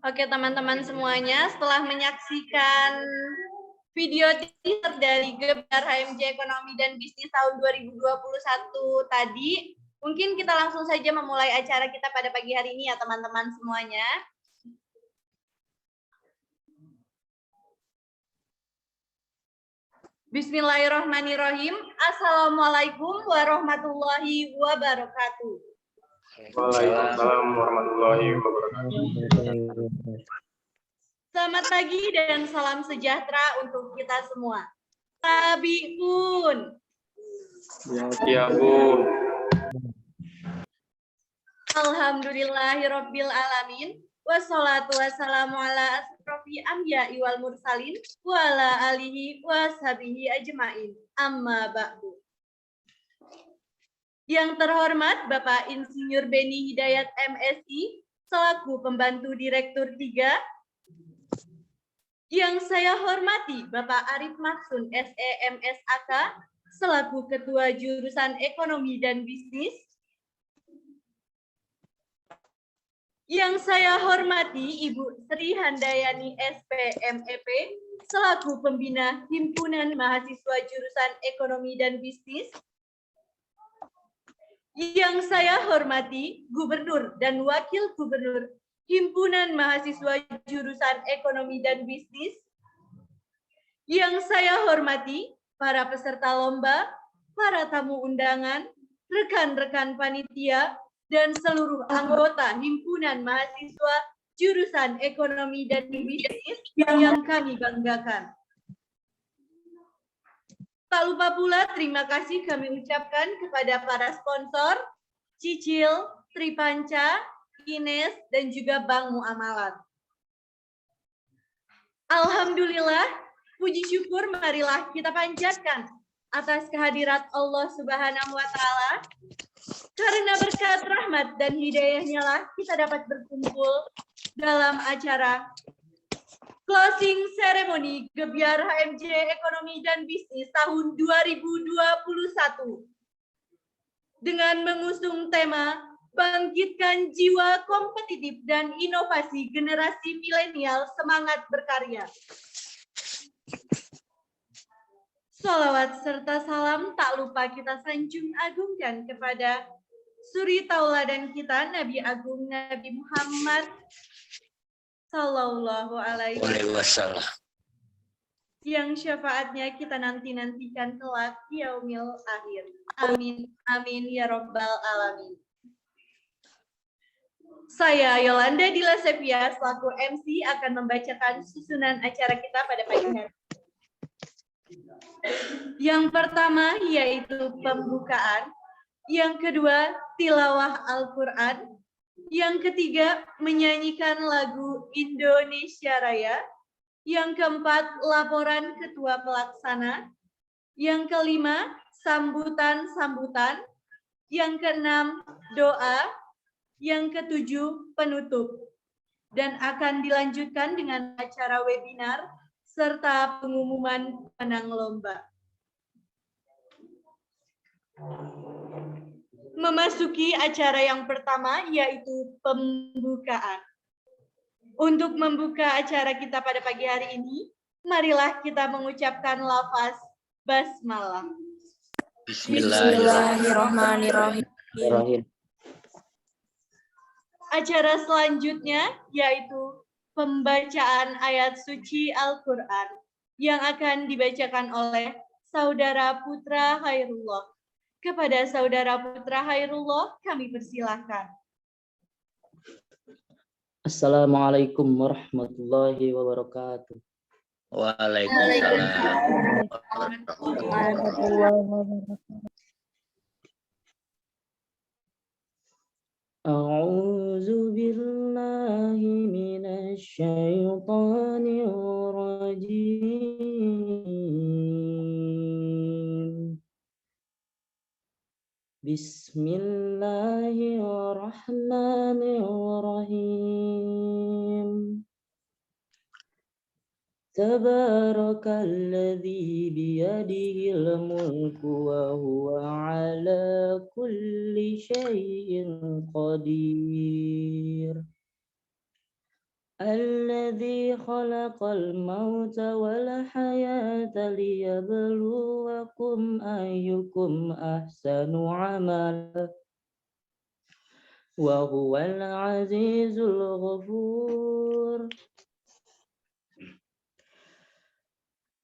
Oke teman-teman semuanya, setelah menyaksikan video teaser dari Gebar HMJ Ekonomi dan Bisnis tahun 2021 tadi, mungkin kita langsung saja memulai acara kita pada pagi hari ini ya teman-teman semuanya. Bismillahirrahmanirrahim. Assalamualaikum warahmatullahi wabarakatuh. Waalaikumsalam warahmatullahi wabarakatuh. Selamat pagi dan salam sejahtera untuk kita semua. Tabiun. Ya, Bu. Alhamdulillahirabbil alamin. Wassalatu wassalamu ala asrofi anbiya'i wal mursalin wa ala alihi washabihi ajmain. Amma ba'du. Yang terhormat Bapak Insinyur Beni Hidayat MSI selaku pembantu Direktur 3. Yang saya hormati Bapak Arif Maksun SEMSAK selaku Ketua Jurusan Ekonomi dan Bisnis. Yang saya hormati Ibu Sri Handayani SPMEP selaku Pembina Himpunan Mahasiswa Jurusan Ekonomi dan Bisnis. Yang saya hormati Gubernur dan Wakil Gubernur Himpunan Mahasiswa Jurusan Ekonomi dan Bisnis. Yang saya hormati para peserta lomba, para tamu undangan, rekan-rekan panitia, dan seluruh anggota Himpunan Mahasiswa Jurusan Ekonomi dan Bisnis yang kami banggakan. Tak lupa pula terima kasih kami ucapkan kepada para sponsor, Cicil, Tripanca, Ines, dan juga Bank Muamalat. Alhamdulillah, puji syukur marilah kita panjatkan atas kehadirat Allah Subhanahu wa Ta'ala. Karena berkat rahmat dan hidayahnya lah kita dapat berkumpul dalam acara closing ceremony Gebyar HMJ Ekonomi dan Bisnis tahun 2021 dengan mengusung tema Bangkitkan Jiwa Kompetitif dan Inovasi Generasi Milenial Semangat Berkarya. Sholawat serta salam tak lupa kita sanjung agungkan kepada suri tauladan kita Nabi Agung Nabi Muhammad Sallallahu Alaihi Wasallam, yang syafaatnya kita nantikan kelak yaumil akhir. Amin, amin ya robbal alamin. Saya Yolanda Dila Sepia selaku MC akan membacakan susunan acara kita pada pagi hari. Yang pertama yaitu pembukaan, yang kedua tilawah Al-Quran, yang ketiga menyanyikan lagu Indonesia Raya, yang keempat laporan ketua pelaksana, yang kelima sambutan-sambutan, yang keenam doa, yang ketujuh penutup, dan akan dilanjutkan dengan acara webinar serta pengumuman pemenang lomba. Memasuki acara yang pertama yaitu pembukaan. Untuk membuka acara kita pada pagi hari ini, marilah kita mengucapkan lafaz basmalah. Bismillahirrahmanirrahim. Acara selanjutnya yaitu pembacaan ayat suci Al-Quran yang akan dibacakan oleh Saudara Putra Khairullah. Kepada Saudara Putra Khairullah, kami persilahkan. Assalamualaikum warahmatullahi wabarakatuh. Waalaikumsalam. A'udzu billahi minasy syaithanir rajim. Bismillahirrahmanirrahim. Tabarakalladzi biyadihil mulku wa huwa ala kulli syai'in qadir. الذي خلق الموت والحياة ليبلوكم أيكم أحسن عملا وهو العزيز الغفور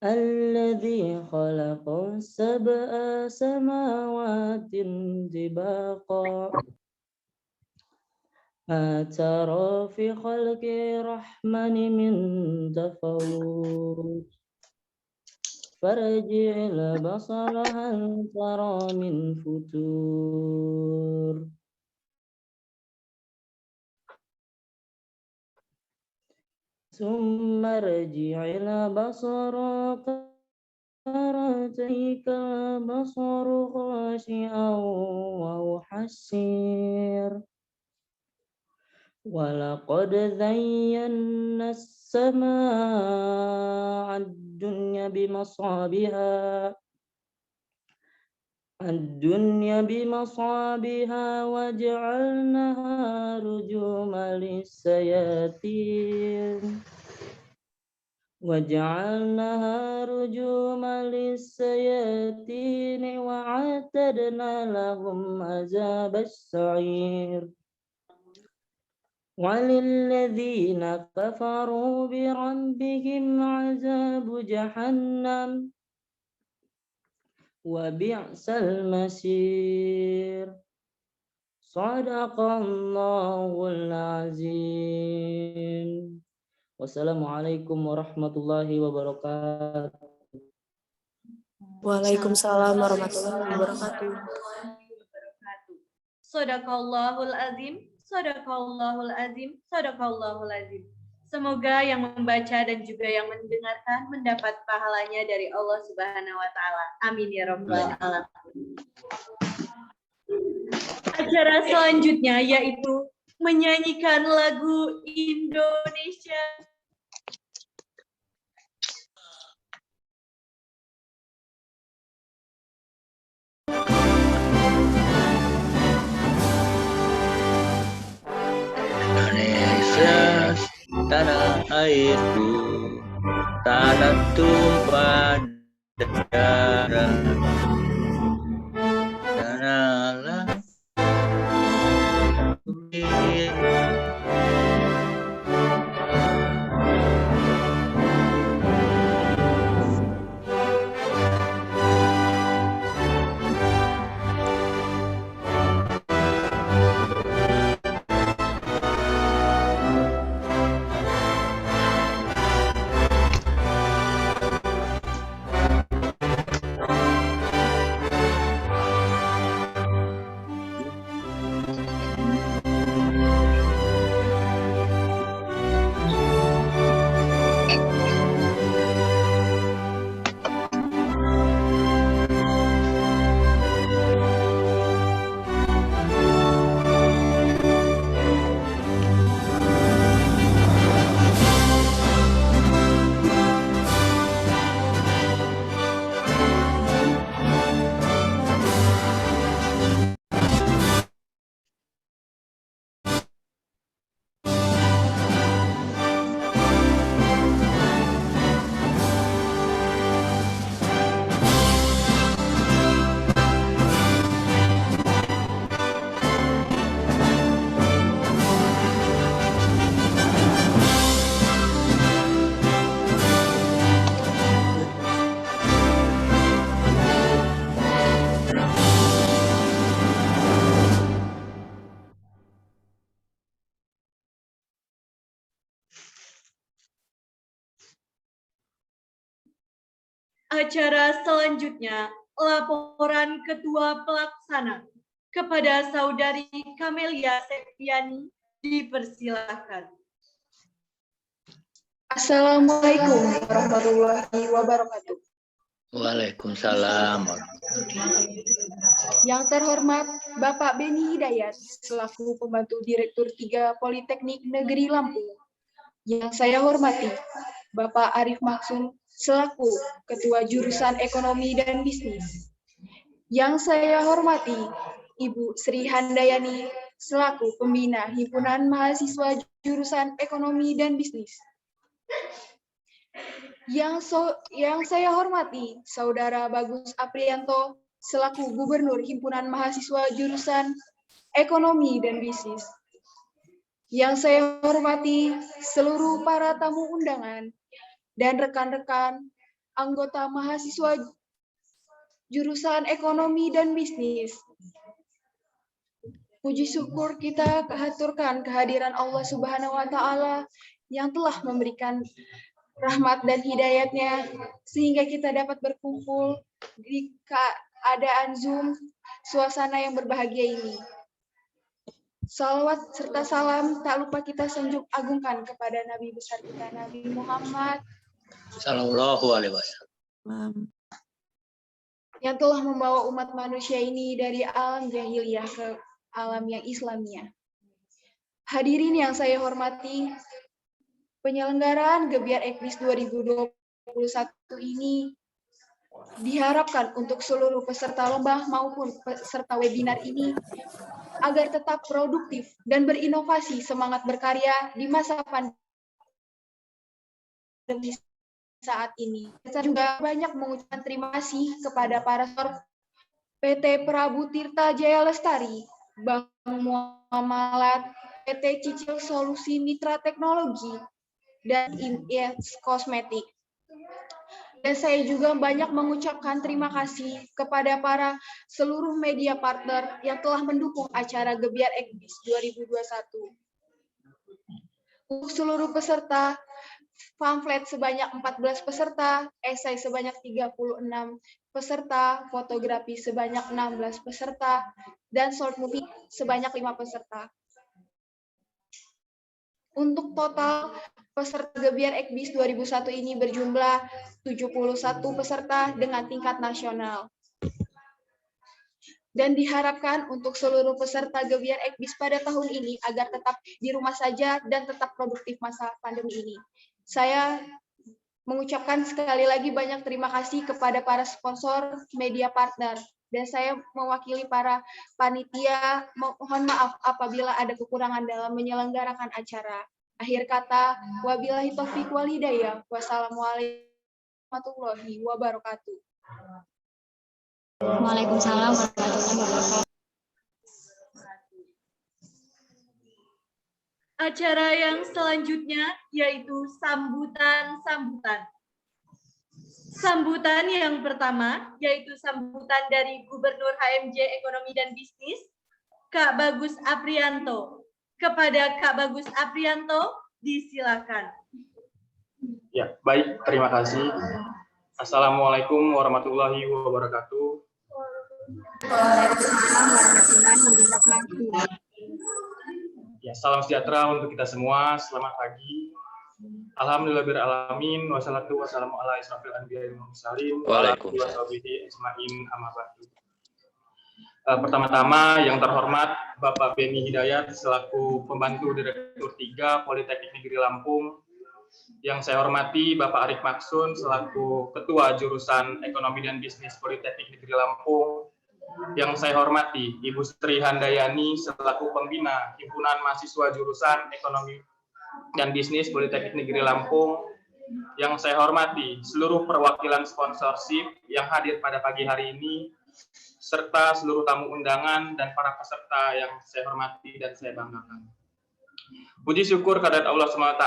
الذي خلق 7 سماوات طباقا ما ترى في خلق الرحمن من تفاوت فارجع البصر هل ترى من فتور ثم ارجع البصر كرتيك البصر خاشعا وهو حسير ولقد زينا السماء الدنيا بمصابها وجعلناها رجوما للشياطين وأعتدنا لهم عذاب السعير وللذين كفروا بربهم عذاب جهنم وبئس المصير صدق الله العظيم. Wassalamualaikum warahmatullahi wabarakatuh. Waalaikumsalam warahmatullahi wabarakatuh. Shadaqallahul azim, shadaqallahul azim, shadaqallahul azim. Semoga yang membaca dan juga yang mendengarkan mendapat pahalanya dari Allah Subhanahu wa taala. Amin ya rabbal alamin. Acara selanjutnya yaitu menyanyikan lagu Indonesia. Indonesia tanah airku, tanah tumpah darah, tanahlah Acara selanjutnya, laporan Ketua Pelaksana kepada Saudari Kamelia Septiani, dipersilahkan. Assalamualaikum warahmatullahi wabarakatuh. Waalaikumsalam. Yang terhormat Bapak Beni Hidayat selaku Pembantu Direktur 3 Politeknik Negeri Lampung. Yang saya hormati Bapak Arif Maksum selaku Ketua Jurusan Ekonomi dan Bisnis. Yang saya hormati Ibu Sri Handayani selaku Pembina Himpunan Mahasiswa jurusan Ekonomi dan Bisnis. Yang saya hormati Saudara Bagus Aprianto selaku Gubernur Himpunan Mahasiswa jurusan Ekonomi dan Bisnis. Yang saya hormati seluruh para tamu undangan dan rekan-rekan anggota mahasiswa jurusan Ekonomi dan Bisnis. Puji syukur kita haturkan kehadiran Allah Subhanahu wa Ta'ala yang telah memberikan rahmat dan hidayatnya sehingga kita dapat berkumpul di keadaan Zoom suasana yang berbahagia ini. Salawat serta salam tak lupa kita sanjung agungkan kepada Nabi besar kita Nabi Muhammad Sallallahu alaihi wasallam. Yang telah membawa umat manusia ini dari alam jahiliyah ke alam yang Islamnya. Hadirin yang saya hormati, penyelenggaraan Gebiar Ekbis 2021 ini diharapkan untuk seluruh peserta lomba maupun peserta webinar ini agar tetap produktif dan berinovasi semangat berkarya di masa pandemi saat ini. Saya juga banyak mengucapkan terima kasih kepada para sponsor PT Prabu Tirta Jaya Lestari, Bank Muamalat, PT Cicil Solusi Mitra Teknologi, dan IMS Kosmetik. Dan saya juga banyak mengucapkan terima kasih kepada para seluruh media partner yang telah mendukung acara Gebiar Ekbis 2021. Untuk seluruh peserta, pamflet sebanyak 14 peserta, esai sebanyak 36 peserta, fotografi sebanyak 16 peserta, dan short movie sebanyak 5 peserta. Untuk total peserta Gebiar Ekbis 2001 ini berjumlah 71 peserta dengan tingkat nasional. Dan diharapkan untuk seluruh peserta Gebiar Ekbis pada tahun ini agar tetap di rumah saja dan tetap produktif masa pandemi ini. Saya mengucapkan sekali lagi banyak terima kasih kepada para sponsor media partner. Dan saya mewakili para panitia, mohon maaf apabila ada kekurangan dalam menyelenggarakan acara. Akhir kata, wabillahi taufiq wal hidayah. Wassalamualaikum warahmatullahi wabarakatuh. Waalaikumsalam warahmatullahi wabarakatuh. Acara yang selanjutnya yaitu sambutan-sambutan. Sambutan yang pertama yaitu sambutan dari Gubernur HMJ Ekonomi dan Bisnis, Kak Bagus Aprianto. Kepada Kak Bagus Aprianto, disilakan. Ya, baik, terima kasih. Assalamualaikum warahmatullahi wabarakatuh. Ya, salam sejahtera untuk kita semua. Selamat pagi. Alhamdulillahirabbil alamin wassalatu wassalamu ala asrofil anbiya'i wal mursalin wa ala alihi washabihi ajmain amma ba'du. Pertama-tama yang terhormat Bapak Beni Hidayat selaku pembantu Direktur 3 Politeknik Negeri Lampung. Yang saya hormati Bapak Arif Maksun selaku Ketua Jurusan Ekonomi dan Bisnis Politeknik Negeri Lampung. Yang saya hormati Ibu Sri Handayani selaku Pembina Himpunan Mahasiswa Jurusan Ekonomi dan Bisnis Politeknik Negeri Lampung. Yang saya hormati seluruh perwakilan sponsorship yang hadir pada pagi hari ini, serta seluruh tamu undangan dan para peserta yang saya hormati dan saya banggakan. Puji syukur kehadirat Allah SWT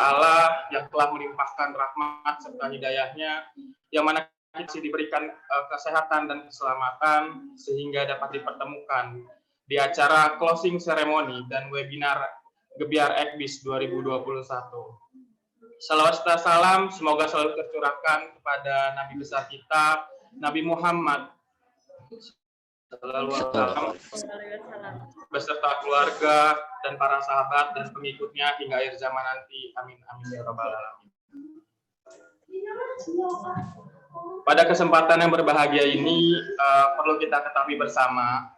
yang telah melimpahkan rahmat serta hidayahnya, yang mana kita diberikan kesehatan dan keselamatan sehingga dapat dipertemukan di acara closing ceremony dan webinar Gebiar Ekbis 2021. Salawat serta salam semoga selalu tercurahkan kepada Nabi besar kita, Nabi Muhammad beserta keluarga dan para sahabat dan pengikutnya hingga akhir zaman nanti. Amin amin ya rabbal alamin. Pada kesempatan yang berbahagia ini perlu kita ketahui bersama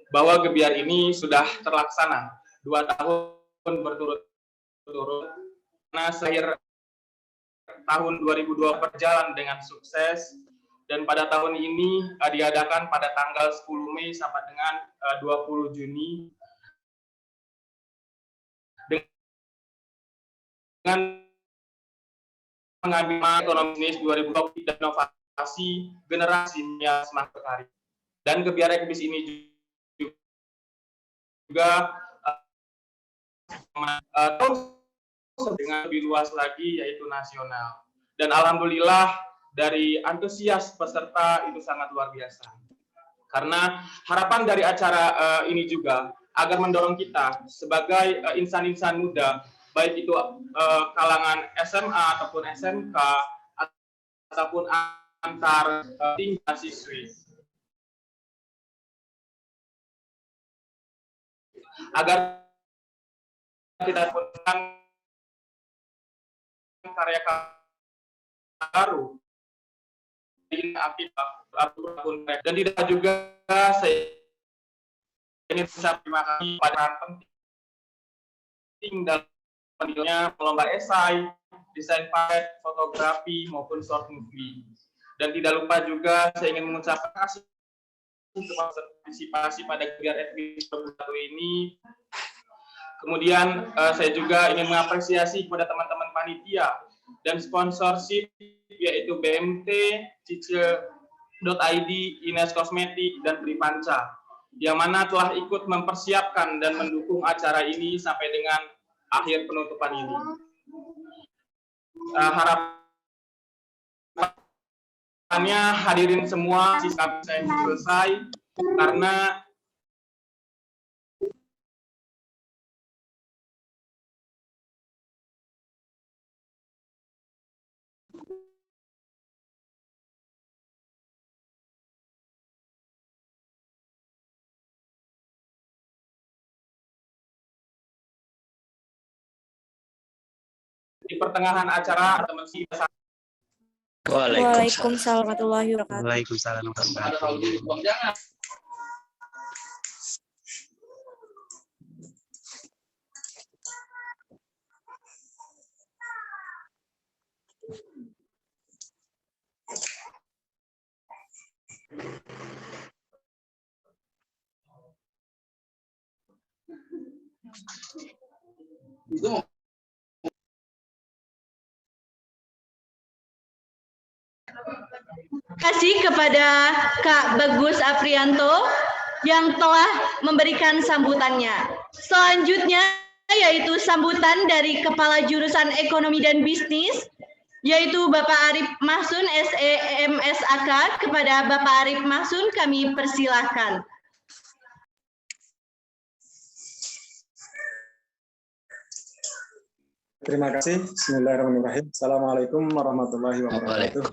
bahwa Gebiar ini sudah terlaksana 2 tahun berturut-turut. Nah, akhir tahun 2002 berjalan dengan sukses dan pada tahun ini diadakan pada tanggal 10 Mei sampai dengan 20 Juni mengambil ekonomi bisnis 2020 dan inovasi generasi yang semakin berkarya. Dan kebijakan ekobis ini juga dengan lebih luas lagi, yaitu nasional. Dan alhamdulillah dari antusias peserta itu sangat luar biasa. Karena harapan dari acara ini juga agar mendorong kita sebagai insan-insan muda, baik itu kalangan SMA ataupun SMK ataupun antar tingkat mahasiswi, agar kita punya karya baru ini akibat dan tidak juga saya ingin terima kasih pada penting dalam penilaiannya lomba esai, desain paket, fotografi maupun short movie. Dan tidak lupa juga saya ingin mengucapkan kasih untuk partisipasi pada kegiatan FB 2021 ini. Kemudian saya juga ingin mengapresiasi kepada teman-teman panitia dan sponsorship, yaitu BMT, Cice.id, Ines Kosmetik, dan Tripanca, yang mana telah ikut mempersiapkan dan mendukung acara ini sampai dengan akhir penutupan ini. Harapannya hadirin semua sisa saya selesai, karena di pertengahan acara teman kita. Waalaikumsalam warahmatullahi wabarakatuh. Waalaikumsalam warahmatullahi wabarakatuh. Terima kasih kepada Kak Bagus Aprianto yang telah memberikan sambutannya. Selanjutnya yaitu sambutan dari Kepala Jurusan Ekonomi dan Bisnis, yaitu Bapak Arif Mahsun, SEMSAK. Kepada Bapak Arif Mahsun kami persilahkan. Terima kasih. Bismillahirrahmanirrahim. Assalamualaikum warahmatullahi wabarakatuh.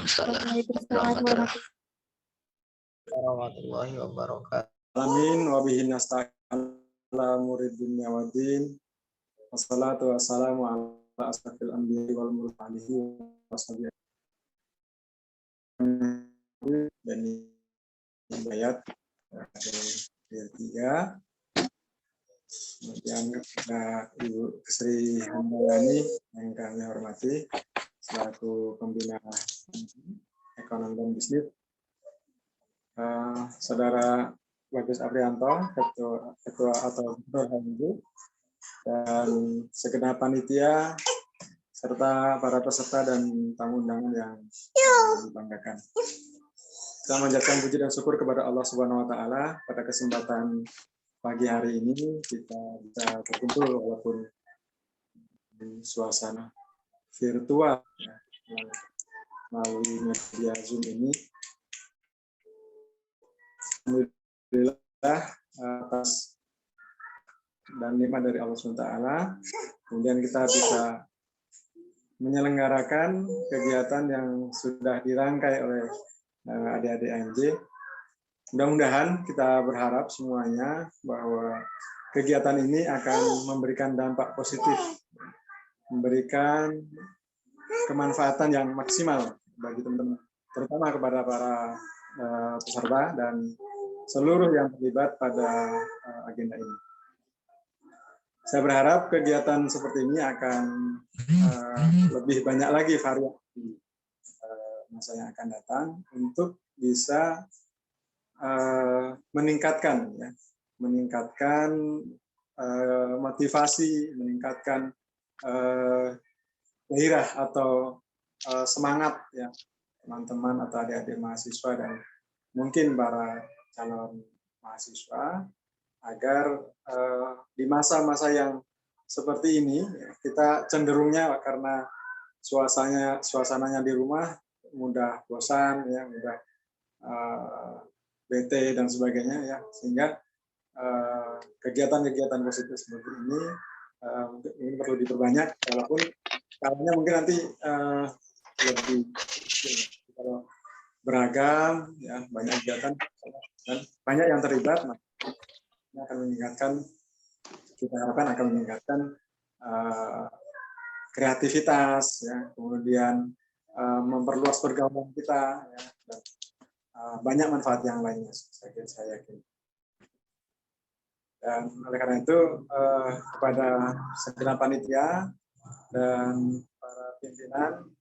Warahmatullahi wabarakatuh. Amin wa bihi nasta'in ala murid dunya waddin. Wassalatu wassalamu ala asrafil anbiya'i wal mursalin washabihi. Dan ayat ketiga. Kemudian kepada Ibu Sri Handayani yang kami hormati selaku pembina ekonomi dan bisnis, Saudara Bagus Aprianto, ketua atau Gubernur, dan segenap panitia serta para peserta dan tamu undangan yang dibanggakan. Kita mengucapkan puji dan syukur kepada Allah Subhanahu wa taala pada kesempatan pagi hari ini kita bisa berkumpul walaupun di suasana virtual ya, melalui media Zoom ini. Alhamdulillah atas dan nikmat dari Allah SWT, kemudian kita bisa menyelenggarakan kegiatan yang sudah dirangkai oleh adik-adik AMJ. Mudah-mudahan kita berharap semuanya bahwa kegiatan ini akan memberikan dampak positif, memberikan kemanfaatan yang maksimal bagi teman-teman, terutama kepada para peserta dan seluruh yang terlibat pada agenda ini. Saya berharap kegiatan seperti ini akan lebih banyak lagi variasi masa yang akan datang untuk bisa meningkatkan motivasi, meningkatkan gairah atau semangat ya teman-teman atau adik-adik mahasiswa dan mungkin para calon mahasiswa agar di masa-masa yang seperti ini kita cenderungnya karena suasananya di rumah mudah bosan ya, mudah bete dan sebagainya ya, sehingga kegiatan-kegiatan positif seperti ini mungkin perlu diperbanyak, walaupun skalanya mungkin nanti lebih kalau beragam ya, banyak kegiatan dan banyak yang terlibat, ini akan meningkatkan, kita harapkan akan meningkatkan kreativitas ya, kemudian memperluas pergaulan kita ya, dan banyak manfaat yang lainnya, saya yakin. Dan oleh karena itu kepada segenap panitia dan para pimpinan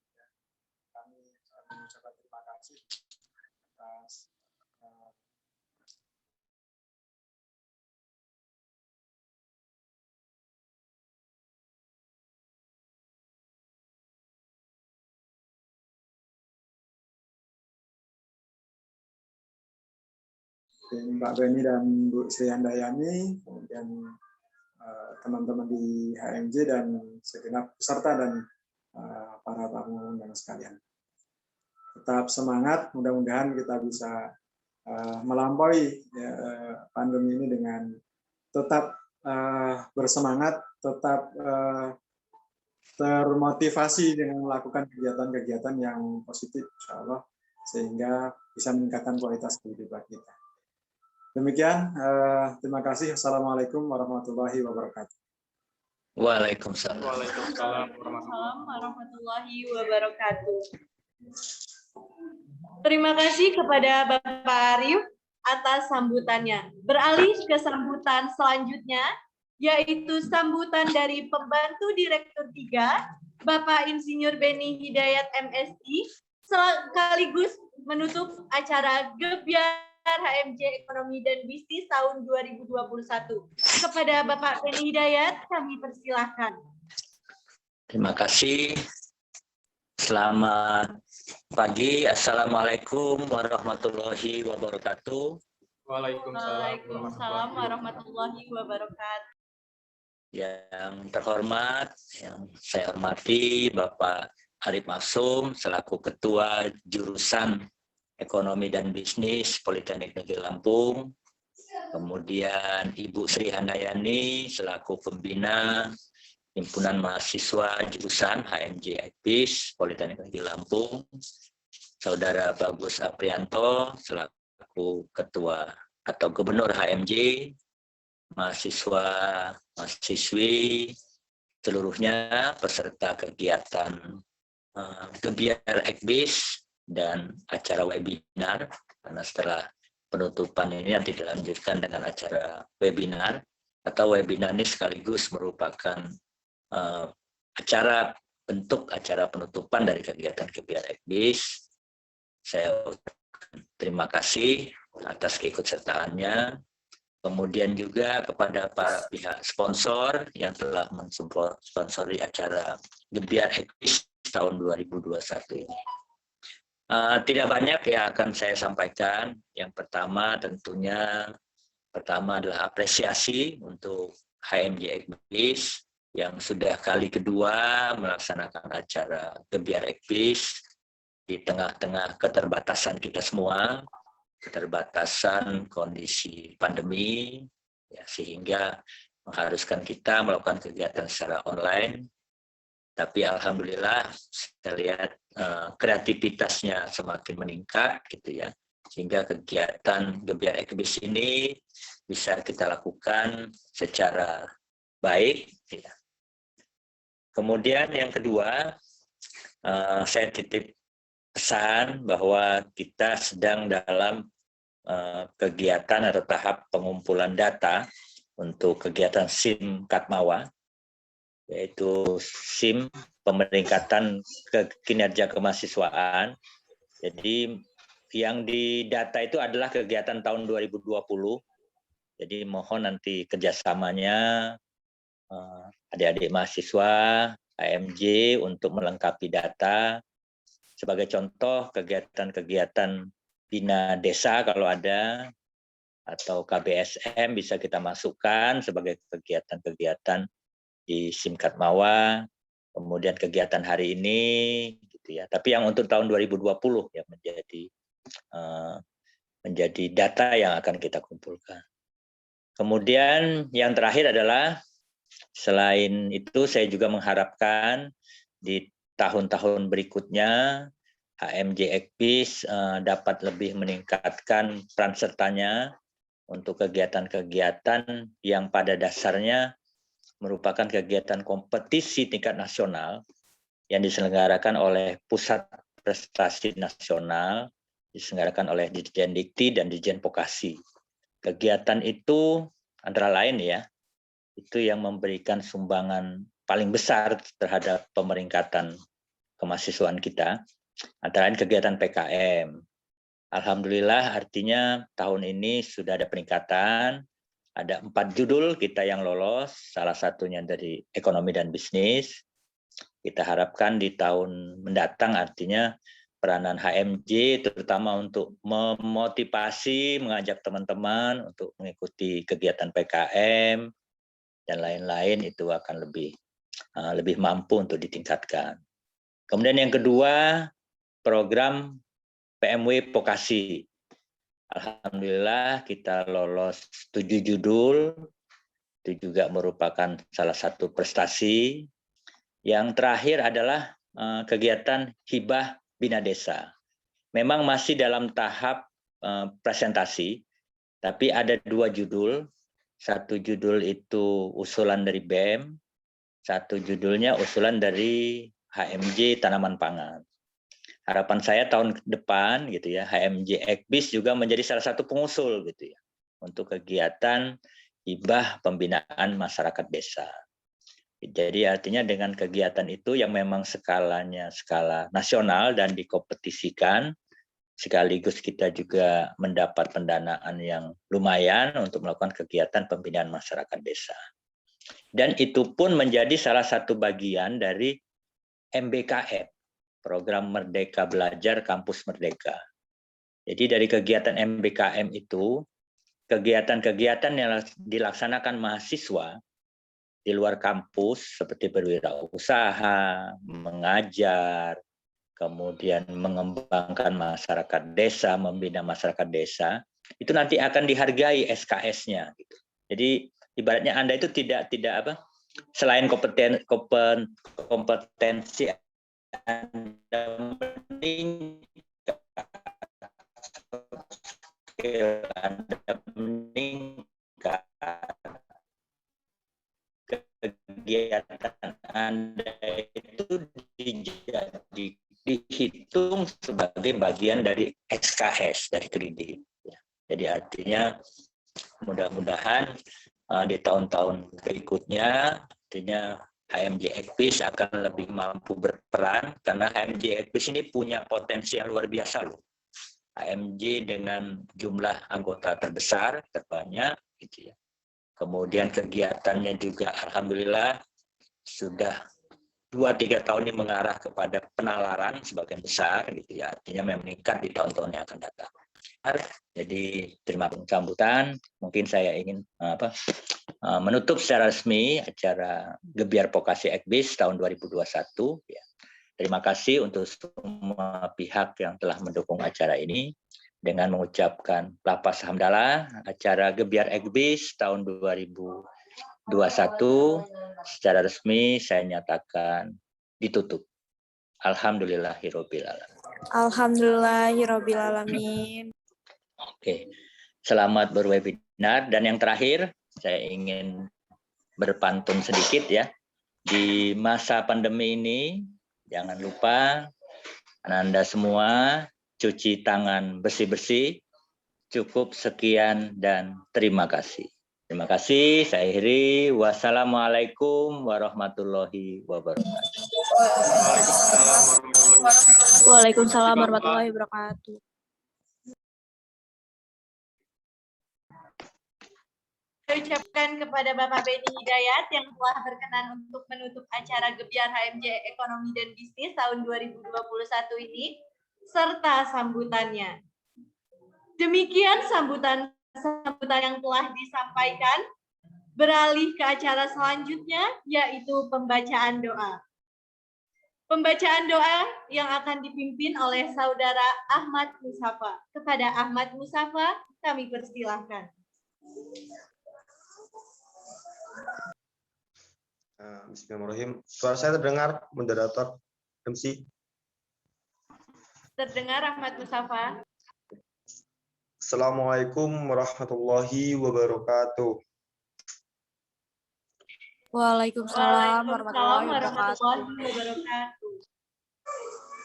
kami mengucapkan terima kasih atas Mbak Beni dan Bu Sri Handayani, kemudian teman-teman di HMJ dan segenap peserta dan para tamu undangan sekalian. Tetap semangat, mudah-mudahan kita bisa melampaui pandemi ini dengan tetap bersemangat, tetap termotivasi dengan melakukan kegiatan-kegiatan yang positif, insya Allah, sehingga bisa meningkatkan kualitas kehidupan kita. Demikian, terima kasih. Assalamualaikum warahmatullahi wabarakatuh. Waalaikumsalam. Waalaikumsalam warahmatullahi wabarakatuh. Terima kasih kepada Bapak Arif atas sambutannya. Beralih ke sambutan selanjutnya, yaitu sambutan dari Pembantu Direktur 3, Bapak Insinyur Beni Hidayat MSI, sekaligus menutup acara Gebyar HMJ Ekonomi dan Bisnis tahun 2021. Kepada Bapak Beni Hidayat, kami persilahkan. Terima kasih. Selamat pagi. Assalamualaikum warahmatullahi wabarakatuh. Waalaikumsalam warahmatullahi wabarakatuh. Yang terhormat, yang saya hormati Bapak Arif Maksum selaku Ketua Jurusan Ekonomi dan Bisnis Politeknik Negeri Lampung, kemudian Ibu Sri Handayani selaku Pembina Himpunan Mahasiswa Jurusan HMJ IPIS Politeknik Negeri Lampung, Saudara Bagus Aprianto selaku Ketua atau Gubernur HMJ, mahasiswa, mahasiswi, seluruhnya peserta kegiatan Gebyar Ekbis dan acara webinar, karena setelah penutupan ini nanti dilanjutkan dengan acara webinar, atau webinar ini sekaligus merupakan bentuk acara penutupan dari kegiatan Gebyar Ekbis. Saya terima kasih atas keikutsertaannya, kemudian juga kepada para pihak sponsor yang telah mensponsori acara Gebyar Ekbis tahun 2021 ini. Tidak banyak yang akan saya sampaikan. Yang pertama tentunya adalah apresiasi untuk HMJ Ekbis yang sudah kali kedua melaksanakan acara Gebyar Ekbis di tengah-tengah keterbatasan kita semua, keterbatasan kondisi pandemi, ya, sehingga mengharuskan kita melakukan kegiatan secara online. Tapi alhamdulillah saya lihat kreativitasnya semakin meningkat gitu ya, sehingga kegiatan Gebyar Ekbis ini bisa kita lakukan secara baik ya. Kemudian yang kedua, saya titip pesan bahwa kita sedang dalam kegiatan atau tahap pengumpulan data untuk kegiatan SIM Katmawa, yaitu SIM peningkatan kinerja kemahasiswaan. Jadi yang didata itu adalah kegiatan tahun 2020. Jadi mohon nanti kerjasamanya adik-adik mahasiswa HMJ untuk melengkapi data. Sebagai contoh, kegiatan-kegiatan Bina Desa kalau ada, atau KBSM bisa kita masukkan sebagai kegiatan-kegiatan di Simkatmawa, kemudian kegiatan hari ini, gitu ya. Tapi yang untuk tahun 2020 yang menjadi data yang akan kita kumpulkan. Kemudian yang terakhir adalah selain itu saya juga mengharapkan di tahun-tahun berikutnya HMJ Ekbis dapat lebih meningkatkan peran sertanya untuk kegiatan-kegiatan yang pada dasarnya merupakan kegiatan kompetisi tingkat nasional yang diselenggarakan oleh Pusat Prestasi Nasional, diselenggarakan oleh Ditjen Dikti dan Ditjen Vokasi. Kegiatan itu antara lain ya, itu yang memberikan sumbangan paling besar terhadap pemeringkatan kemahasiswaan kita, antara lain kegiatan PKM. Alhamdulillah artinya tahun ini sudah ada peningkatan, ada 4 judul kita yang lolos, salah satunya dari ekonomi dan bisnis. Kita harapkan di tahun mendatang artinya peranan HMJ terutama untuk memotivasi, mengajak teman-teman untuk mengikuti kegiatan PKM dan lain-lain itu akan lebih mampu untuk ditingkatkan. Kemudian yang kedua, program PMW Vokasi. Alhamdulillah kita lolos 7 judul, itu juga merupakan salah satu prestasi. Yang terakhir adalah kegiatan Hibah Bina Desa. Memang masih dalam tahap presentasi, tapi ada 2 judul. Satu judul itu usulan dari BEM, satu judulnya usulan dari HMJ Tanaman Pangan. Harapan saya tahun depan gitu ya, HMJ Ekbis juga menjadi salah satu pengusul gitu ya untuk kegiatan hibah pembinaan masyarakat desa. Jadi artinya dengan kegiatan itu yang memang skalanya skala nasional dan dikompetisikan, sekaligus kita juga mendapat pendanaan yang lumayan untuk melakukan kegiatan pembinaan masyarakat desa. Dan itu pun menjadi salah satu bagian dari MBKM. Program Merdeka Belajar Kampus Merdeka. Jadi dari kegiatan MBKM itu, kegiatan-kegiatan yang dilaksanakan mahasiswa di luar kampus seperti berwirausaha, mengajar, kemudian mengembangkan masyarakat desa, membina masyarakat desa, itu nanti akan dihargai SKS-nya. Gitu. Jadi ibaratnya Anda itu tidak selain kompetensi Anda meningkat, kegiatan Anda itu dihitung sebagai bagian dari SKS, dari kredit. Jadi artinya mudah-mudahan di tahun-tahun berikutnya, artinya HMJ Ekbis akan lebih mampu berperan karena HMJ Ekbis ini punya potensi yang luar biasa loh. HMJ dengan jumlah anggota terbesar, terbanyak, gitu ya. Kemudian kegiatannya juga alhamdulillah sudah 2-3 tahun ini mengarah kepada penalaran sebagian besar, gitu ya. Artinya meningkat di tahun-tahun yang akan datang. Jadi terima kasih sambutan. Mungkin saya ingin menutup secara resmi acara Gebiar Vokasi Ekbis tahun 2021. Ya. Terima kasih untuk semua pihak yang telah mendukung acara ini. Dengan mengucapkan lafaz hamdalah, acara Gebiar Ekbis tahun 2021 secara resmi saya nyatakan ditutup. Alhamdulillahirabbil alamin. Alhamdulillahirabbil alamin. Oke, selamat berwebinar. Dan yang terakhir, saya ingin berpantun sedikit ya. Di masa pandemi ini, jangan lupa Anda semua cuci tangan bersih-bersih. Cukup sekian dan terima kasih. Terima kasih, saya akhiri. Wassalamualaikum warahmatullahi wabarakatuh. Waalaikumsalam warahmatullahi wabarakatuh. ucapkan kepada Bapak Beni Hidayat yang telah berkenan untuk menutup acara Gebyar HMJ Ekonomi dan Bisnis tahun 2021 ini, serta sambutannya. Demikian sambutan yang telah disampaikan. Beralih ke acara selanjutnya, yaitu pembacaan doa. Pembacaan doa yang akan dipimpin oleh Saudara Ahmad Musafa. Kepada Ahmad Musafa, kami persilahkan. Bismillahirrahmanirrahim. Suara saya terdengar, moderator MC? Terdengar, Ahmad Musafa. Assalamualaikum warahmatullahi wabarakatuh. Waalaikumsalam Waalaikumsalam warahmatullahi warahmatullahi wabarakatuh.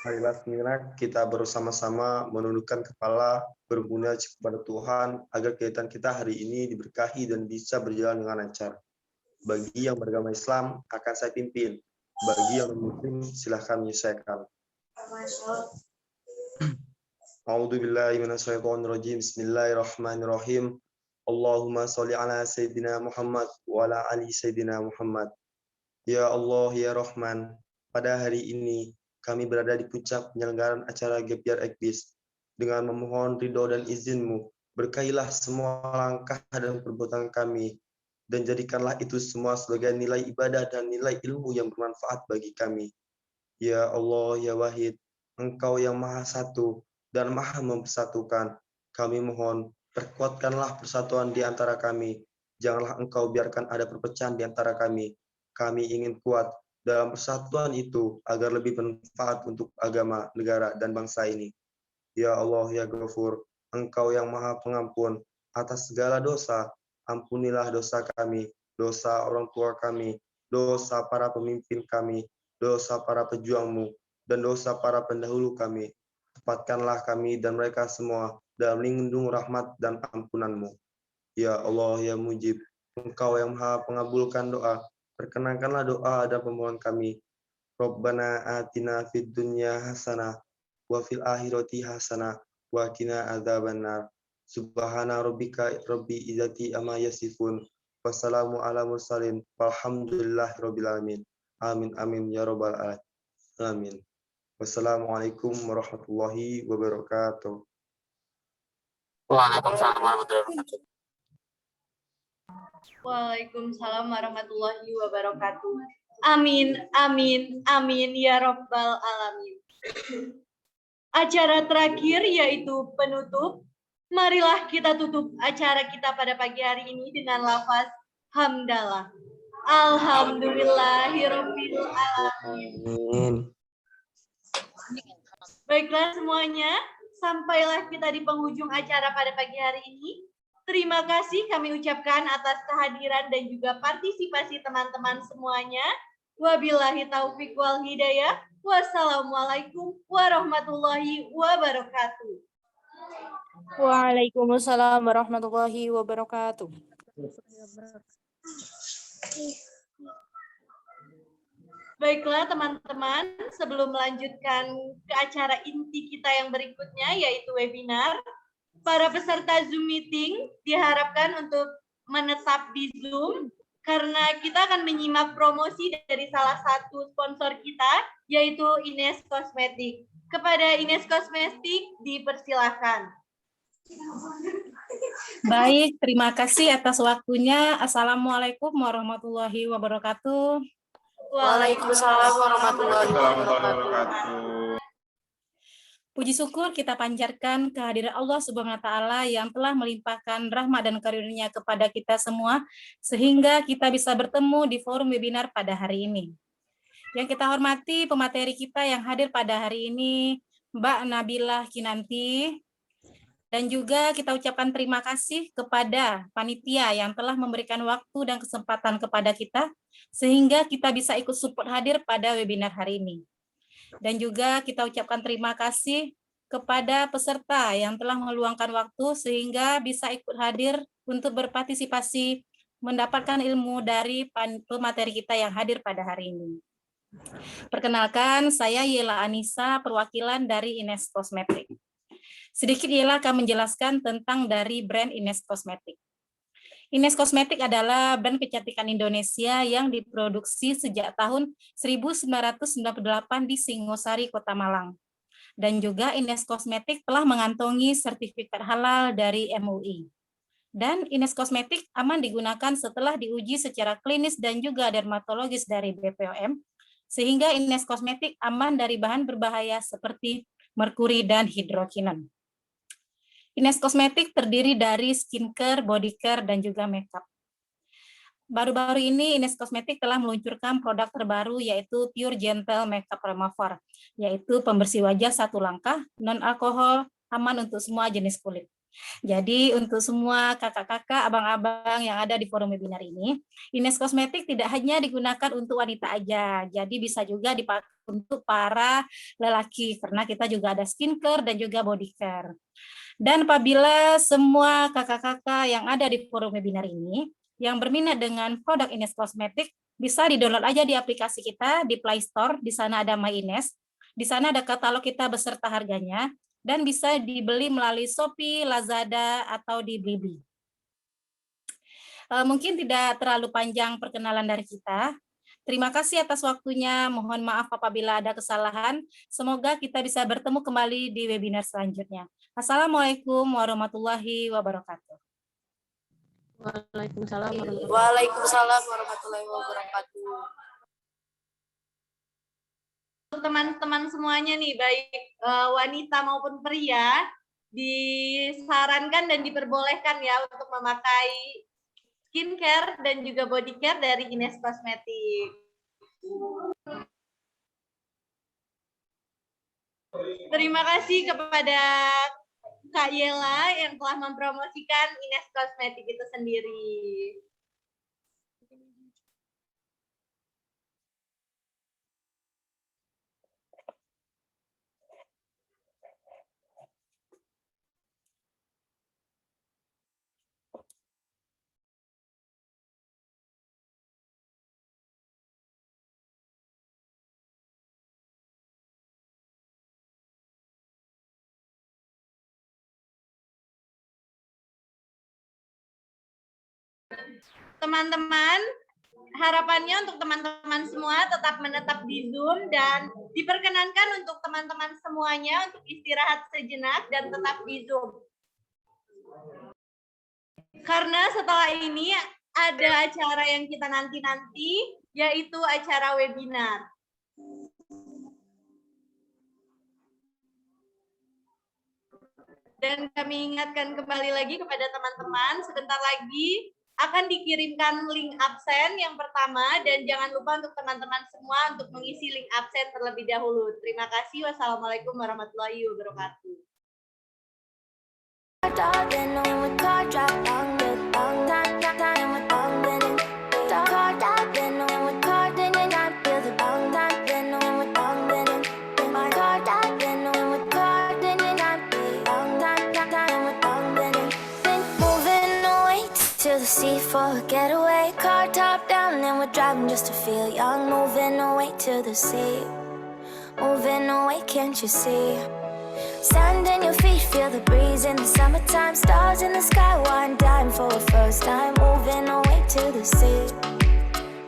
Marilah kita bersama-sama menundukkan kepala, bermunajat kepada Tuhan agar kegiatan kita hari ini diberkahi dan bisa berjalan dengan lancar. Bagi yang beragama Islam akan saya pimpin. Bagi yang muslim silahkan menyesuaikan. A'udzubillahi minasyaitonirrajim. Bismillahirrahmanirrahim. Allahumma sholli ala sayyidina Muhammad wa ala ali sayyidina Muhammad. Ya Allah ya Rahman, pada hari ini kami berada di puncak penyelenggaraan acara Gebyar Ekbis. Dengan memohon ridho dan izin-Mu, berkahilah semua langkah dan perbuatan kami, dan jadikanlah itu semua sebagai nilai ibadah dan nilai ilmu yang bermanfaat bagi kami. Ya Allah, ya Wahid, Engkau yang Maha Satu dan Maha Mempersatukan. Kami mohon, perkuatkanlah persatuan di antara kami. Janganlah Engkau biarkan ada perpecahan di antara kami. Kami ingin kuat dalam persatuan itu agar lebih bermanfaat untuk agama, negara, dan bangsa ini. Ya Allah, ya Ghafur, Engkau yang Maha Pengampun atas segala dosa. Ampunilah dosa kami, dosa orang tua kami, dosa para pemimpin kami, dosa para pejuang-Mu, dan dosa para pendahulu kami. Tepatkanlah kami dan mereka semua dalam lindung rahmat dan ampunan-Mu. Ya Allah, ya Mujib, Engkau yang Maha Pengabulkan doa, perkenankanlah doa dan permohonan kami. Rabbana atina fid dunya hasanah, wa fil akhirati hasanah, wa qina adzabannar. Subhana rabbika rabbil izzati amma yasifun. Wassalamu ala mursalin. Walhamdulillahirabbil alamin. Amin amin ya rabbal alamin. Wassalamualaikum warahmatullahi wabarakatuh. Waalaikumsalam warahmatullahi wabarakatuh. Waalaikumsalam warahmatullahi wabarakatuh. Amin, amin, amin ya rabbal alamin. Acara terakhir yaitu penutup. Marilah kita tutup acara kita pada pagi hari ini dengan lafaz hamdalah. Alhamdulillahirabbil alamin. Baiklah semuanya, sampailah kita di penghujung acara pada pagi hari ini. Terima kasih kami ucapkan atas kehadiran dan juga partisipasi teman-teman semuanya. Wabillahi taufiq wal hidayah. Wassalamualaikum warahmatullahi wabarakatuh. Waalaikumsalam warahmatullahi wabarakatuh. Baiklah teman-teman, sebelum melanjutkan ke acara inti kita yang berikutnya, yaitu webinar, para peserta Zoom meeting diharapkan untuk menetap di Zoom, karena kita akan menyimak promosi dari salah satu sponsor kita, yaitu Ines Kosmetik. Kepada Ines Kosmetik, dipersilahkan. Baik, terima kasih atas waktunya. Assalamualaikum warahmatullahi wabarakatuh. Waalaikumsalam warahmatullahi wabarakatuh. Puji syukur kita panjatkan kehadiran Allah Subhanahu wa taala yang telah melimpahkan rahmat dan karunia kepada kita semua sehingga kita bisa bertemu di forum webinar pada hari ini. Yang kita hormati pemateri kita yang hadir pada hari ini, Mbak Nabilah Kinanti, dan juga kita ucapkan terima kasih kepada panitia yang telah memberikan waktu dan kesempatan kepada kita sehingga kita bisa ikut support hadir pada webinar hari ini. Dan juga kita ucapkan terima kasih kepada peserta yang telah meluangkan waktu sehingga bisa ikut hadir untuk berpartisipasi mendapatkan ilmu dari pemateri kita yang hadir pada hari ini. Perkenalkan, saya Yela Anissa, perwakilan dari Ines Kosmetik. Sedikit Yela akan menjelaskan tentang dari brand Ines Kosmetik. Ines Kosmetik adalah brand kecantikan Indonesia yang diproduksi sejak tahun 1998 di Singosari, Kota Malang. Dan juga Ines Kosmetik telah mengantongi sertifikat halal dari MUI. Dan Ines Kosmetik aman digunakan setelah diuji secara klinis dan juga dermatologis dari BPOM, sehingga Ines Kosmetik aman dari bahan berbahaya seperti merkuri dan hidrokinon. Ines Kosmetik terdiri dari skincare, body care, dan juga makeup. Baru-baru ini Ines Kosmetik telah meluncurkan produk terbaru yaitu Pure Gentle Makeup Remover, yaitu pembersih wajah satu langkah, non-alkohol, aman untuk semua jenis kulit. Jadi untuk semua kakak-kakak, abang-abang yang ada di forum webinar ini, Ines Kosmetik tidak hanya digunakan untuk wanita aja, jadi bisa juga dipakai untuk para lelaki, karena kita juga ada skincare dan juga body care. Dan apabila semua kakak-kakak yang ada di forum webinar ini yang berminat dengan produk Ines Kosmetik, bisa di-download aja di aplikasi kita di Play Store, di sana ada My Ines, di sana ada katalog kita beserta harganya, dan bisa dibeli melalui Shopee, Lazada, atau di Blibli. Mungkin tidak terlalu panjang perkenalan dari kita. Terima kasih atas waktunya, mohon maaf apabila ada kesalahan. Semoga kita bisa bertemu kembali di webinar selanjutnya. Assalamualaikum warahmatullahi wabarakatuh. Waalaikumsalam warahmatullahi wabarakatuh. Waalaikumsalam warahmatullahi wabarakatuh. Untuk teman-teman semuanya nih, baik wanita maupun pria, disarankan dan diperbolehkan ya untuk memakai skincare dan juga body care dari Ines Kosmetik. Terima kasih kepada Kak Yela yang telah mempromosikan Ines Kosmetik itu sendiri. Teman-teman, harapannya untuk teman-teman semua tetap menetap di Zoom dan diperkenankan untuk teman-teman semuanya untuk istirahat sejenak dan tetap di Zoom. Karena setelah ini ada acara yang kita nanti-nanti, yaitu acara webinar. Dan kami ingatkan kembali lagi kepada teman-teman, sebentar lagi akan dikirimkan link absen yang pertama, dan jangan lupa untuk teman-teman semua untuk mengisi link absen terlebih dahulu. Terima kasih. Wassalamualaikum warahmatullahi wabarakatuh. Sea for a getaway, car top down and we're driving just to feel young. Moving away to the sea, moving away, can't you see? Sand in your feet, feel the breeze in the summertime. Stars in the sky, one dime for a first time. Moving away to the sea,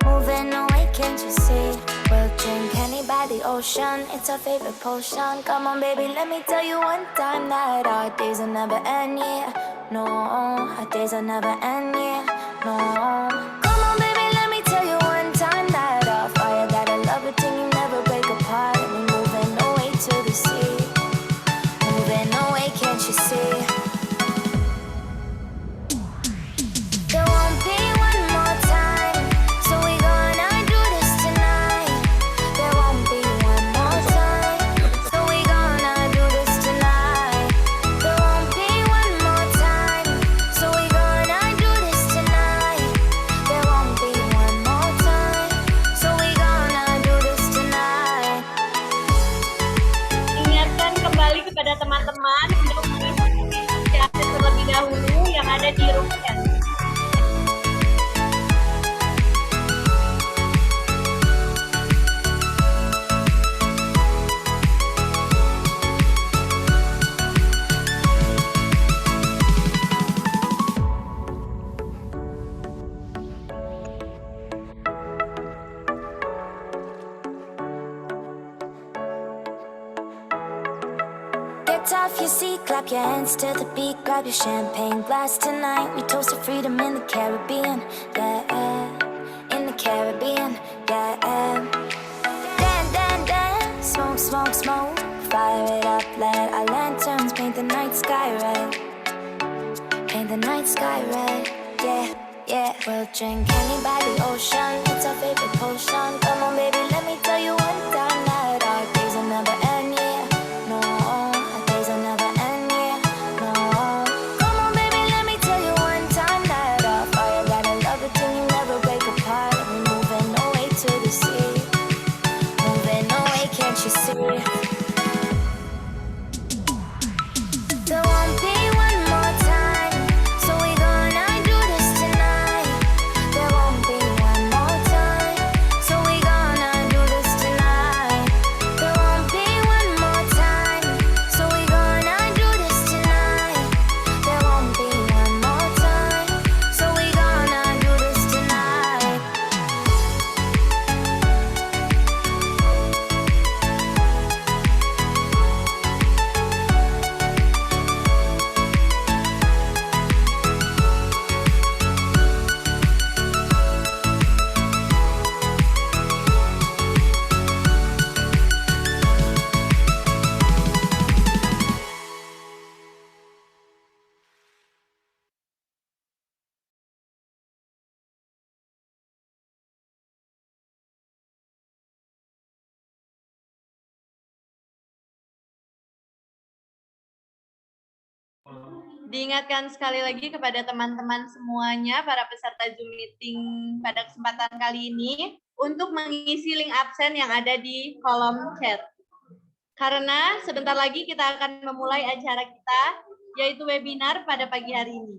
moving away, can't you see? We'll drink honey by the ocean, it's our favorite potion. Come on baby, let me tell you one time that our days will never end, yeah. No, our days will never end, yeah. No. Come on baby, let me tell you one time that our fire got a love it till you never break apart. And we're moving away to the sea, moving away, can't you see? There won't be one more time, so we gonna do this tonight. There won't be one more time, so we gonna do this tonight. There won't be one more time, so we gonna do this tonight. There won't be one more time, so we gonna do this tonight. Ingatkan kembali kepada teman-teman untuk mengisi absen terlebih dahulu yang ada di room chat. kicked off your seat, clap your hands to the beat, grab your champagne glass tonight. We toast to freedom in the Caribbean, yeah, in the Caribbean, yeah. Dance, dance, dance, smoke, smoke, smoke, fire it up, let our lanterns paint the night sky red, paint the night sky red, yeah, yeah. We'll drink honey by the ocean, it's our favorite potion. Come on, baby, let me tell you one time that our days will never end, yeah. No, our days will never end, yeah. No. Come on, baby, let me tell you one time that our fire gotta love it till you never break apart. We're moving away to the sea, moving away, can't you see? There won't be one more time, so we gonna do this tonight. There won't be one more time, so we gonna do this tonight. There won't be one more time, so we gonna do this tonight. There won't be one more time, so we gonna do this tonight. Diingatkan sekali lagi kepada teman-teman semuanya, para peserta Zoom meeting pada kesempatan kali ini, untuk mengisi link absen yang ada di kolom chat. Karena sebentar lagi kita akan memulai acara kita, yaitu webinar pada pagi hari ini.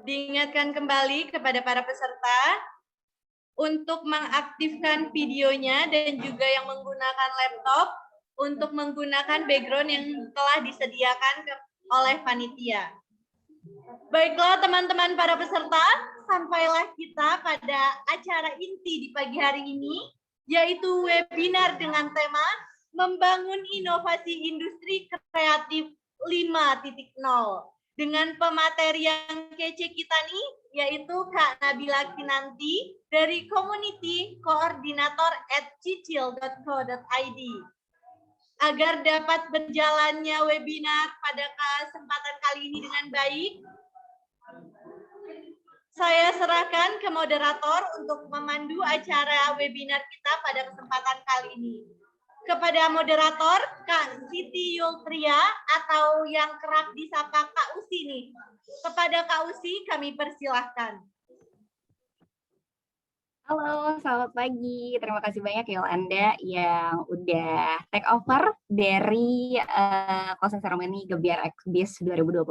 Diingatkan kembali kepada para peserta untuk mengaktifkan videonya dan juga yang menggunakan laptop untuk menggunakan background yang telah disediakan oleh panitia. Baiklah teman-teman para peserta, sampailah kita pada acara inti di pagi hari ini, yaitu webinar dengan tema Membangun Inovasi Industri Kreatif 5.0. Dengan pemateri yang kece kita nih, yaitu Kak Nabila Kinanti dari Community Coordinator @cicil.co.id. Agar dapat berjalannya webinar pada kesempatan kali ini dengan baik, saya serahkan ke moderator untuk memandu acara webinar kita pada kesempatan kali ini. Kepada moderator, Kak Siti Yultria, atau yang kerap disapa Kak Usi nih. Kepada Kak Usi, kami persilahkan. Halo, selamat pagi. Terima kasih banyak Yolanda yang udah take over dari closing ceremony Gebiar Exbis 2021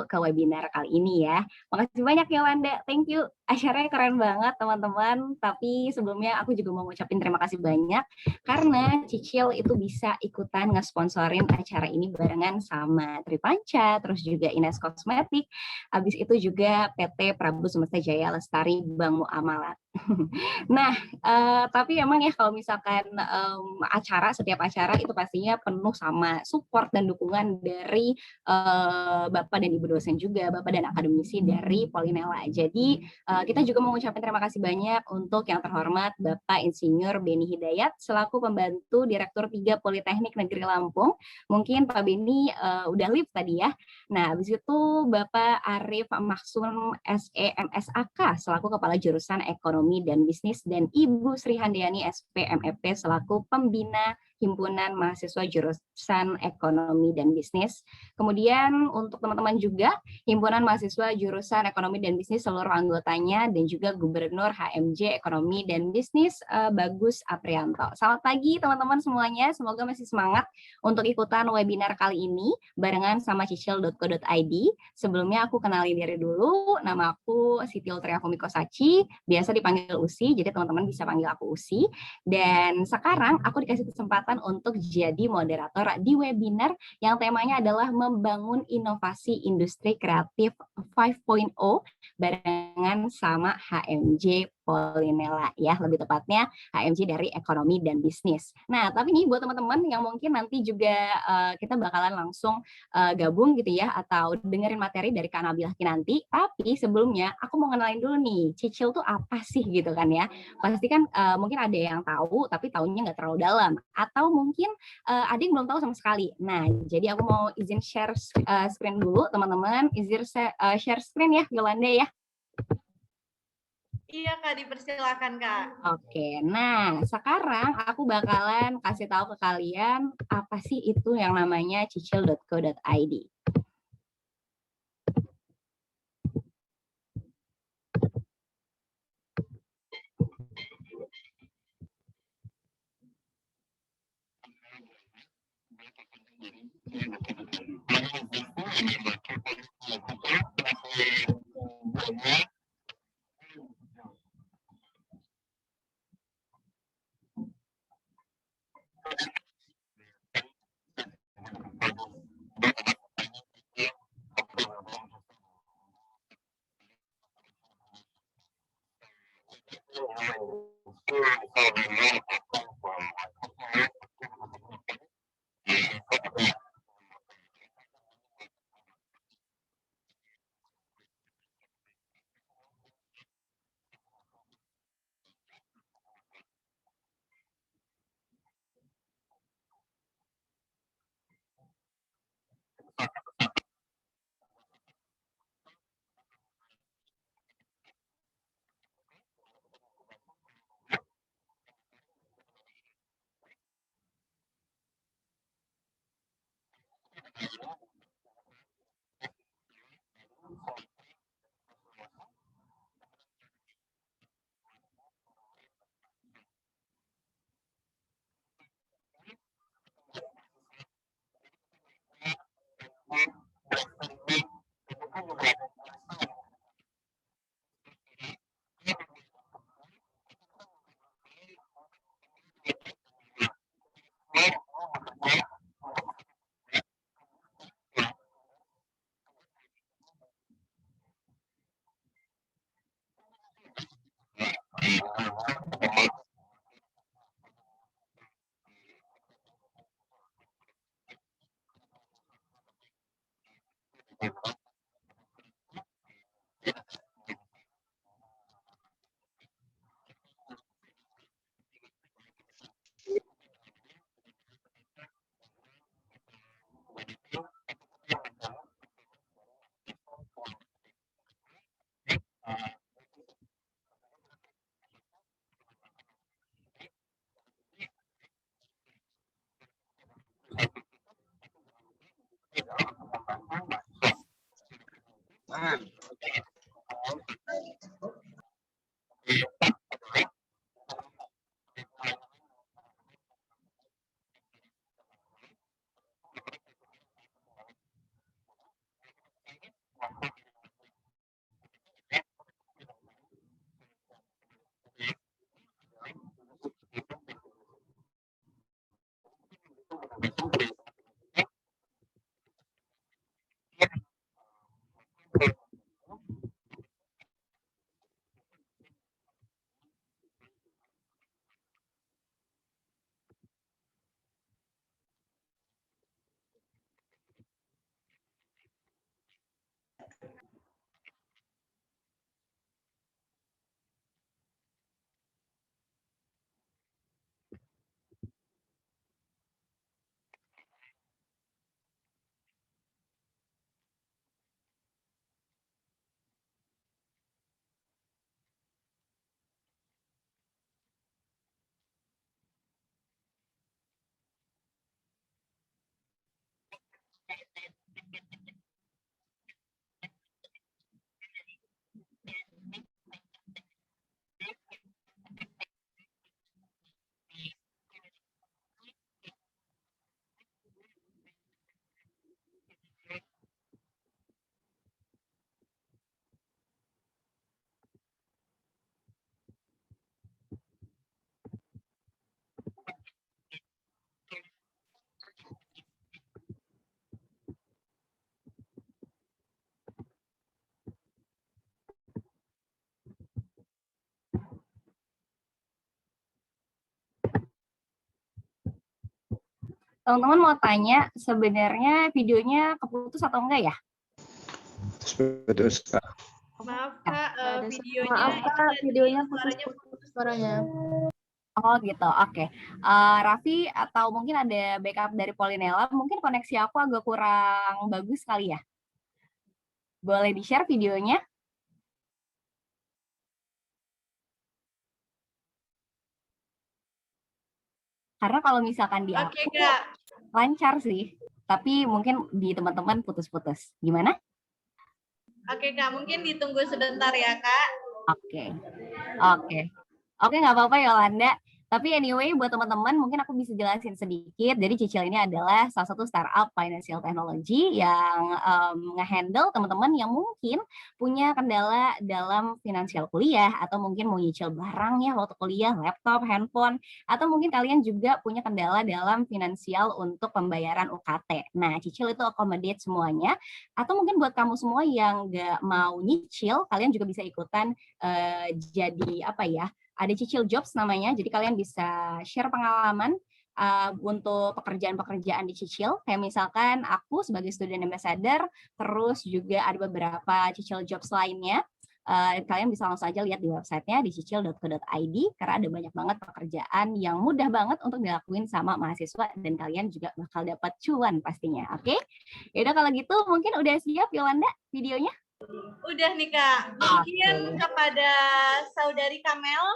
ke webinar kali ini ya. Makasih banyak Yolanda, thank you. Acaranya keren banget teman-teman, tapi sebelumnya aku juga mau ngucapin terima kasih banyak karena Cicil itu bisa ikutan ngesponsorin acara ini barengan sama Tripanca, terus juga Ines Kosmetik, habis itu juga PT Prabu Semesta Jaya Lestari Bank Muamalat. Nah, tapi emang ya kalau misalkan setiap acara itu pastinya penuh sama support dan dukungan dari Bapak dan Ibu dosen juga, Bapak dan akademisi dari Polinella. Jadi kita juga mengucapkan terima kasih banyak untuk yang terhormat Bapak Insinyur Beni Hidayat selaku pembantu Direktur 3 Politeknik Negeri Lampung. Mungkin Pak Beni udah live tadi ya. Nah, habis itu Bapak Arif Maksum SE MSAK selaku Kepala Jurusan Ekonomi dan Bisnis dan Ibu Sri Handayani SPMEP selaku Pembina Himpunan Mahasiswa Jurusan Ekonomi dan Bisnis. Kemudian untuk teman-teman juga Himpunan Mahasiswa Jurusan Ekonomi dan Bisnis seluruh anggotanya dan juga Gubernur HMJ Ekonomi dan Bisnis Bagus Aprianto. Selamat pagi teman-teman semuanya, semoga masih semangat untuk ikutan webinar kali ini barengan sama cicil.co.id. Sebelumnya aku kenalin diri dulu, nama aku Siti Ultria Fumiko Sachi, biasa dipanggil Usi, jadi teman-teman bisa panggil aku Usi. Dan sekarang aku dikasih kesempatan untuk jadi moderator di webinar yang temanya adalah membangun inovasi industri kreatif 5.0 barengan sama HMJ Polinella ya, lebih tepatnya HMJ dari Ekonomi dan Bisnis. Nah, tapi nih buat teman-teman yang mungkin nanti juga kita bakalan langsung gabung gitu ya, atau dengerin materi dari Kak Nabilah nanti, tapi sebelumnya aku mau kenalin dulu nih, Cicil tuh apa sih gitu kan ya. Pasti kan mungkin ada yang tahu, tapi tahunya nggak terlalu dalam, atau mungkin ada yang belum tahu sama sekali. Nah, jadi aku mau izin share screen dulu teman-teman, izin share screen ya Yolanda ya. Iya Kak, dipersilakan Kak. Oke, nah sekarang aku bakalan kasih tahu ke kalian apa sih itu yang namanya cicil.co.id. Teman-teman mau tanya, sebenarnya videonya keputus atau enggak ya? Putus, Kak. Maaf Kak, videonya Maaf Kak, videonya putus suaranya. Oh gitu, oke. Raffi atau mungkin ada backup dari Polinella, mungkin koneksi aku agak kurang bagus kali ya? Boleh di-share videonya? Karena kalau misalkan di aku lancar sih, tapi mungkin di teman-teman putus-putus. Gimana? Oke Kak, mungkin ditunggu sebentar ya Kak. Oke, nggak apa-apa Yolanda. Tapi anyway, buat teman-teman mungkin aku bisa jelasin sedikit. Jadi Cicil ini adalah salah satu startup financial technology yang nge-handle teman-teman yang mungkin punya kendala dalam finansial kuliah, atau mungkin mau nyicil barang ya waktu kuliah, laptop, handphone, atau mungkin kalian juga punya kendala dalam finansial untuk pembayaran UKT. Nah, Cicil itu accommodate semuanya. Atau mungkin buat kamu semua yang nggak mau nyicil, kalian juga bisa ikutan jadi apa ya? Ada Cicil Jobs namanya, jadi kalian bisa share pengalaman untuk pekerjaan-pekerjaan di Cicil. Kayak misalkan aku sebagai student ambassador, terus juga ada beberapa Cicil Jobs lainnya. Kalian bisa langsung aja lihat di websitenya di cicil.co.id, karena ada banyak banget pekerjaan yang mudah banget untuk dilakuin sama mahasiswa, dan kalian juga bakal dapat cuan pastinya. Oke? Yaudah kalau gitu mungkin udah siap Yolanda videonya? Udah nih Kak, mungkin kepada Saudari Kamel,